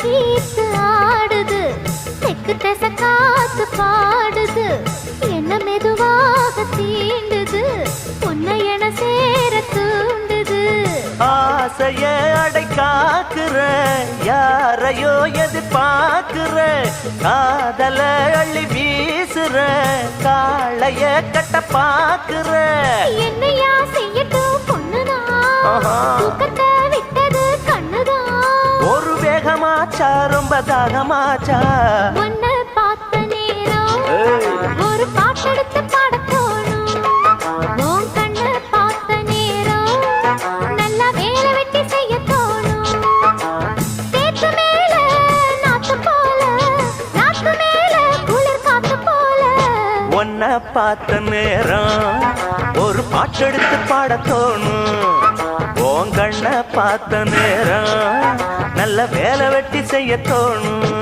கீத்து ஆடுது தெக்கு தச காத்து பாடுது என்ன மெதுவாக தீண்டுது உன்னை என சேர தூண்டுது ஆசைய அடை காக்குற யாரையோ எதிர்பார்க்கிற காதல அள்ளி வீசுற காளைய கட்ட பாக்குற என்னையா செய்யட்டும் பொண்ணுதான் தூக்கத்தை விட்டது கண்ணுதான் ஒரு வேகமாச்சா ரொம்ப தாகமாச்சா உன்னை பார்த்த நேரம் ஒரு பாட்டெடுத்து பாடத் தோணும் உன் கண்ணை பார்த்த நேரம் நல்லா வேலை வெட்டி செய்ய தோணும் தேக்கு மேல நாத்து போல நாத்து மேல குளிர் காத்து போல உன்னை பார்த்த நேரம் ஒரு பாட்டெடுத்து பாட தோணும் உன் கண்ணை பார்த்த நேரம் நல்ல வேலை வெட்டி செய்ய தோணும்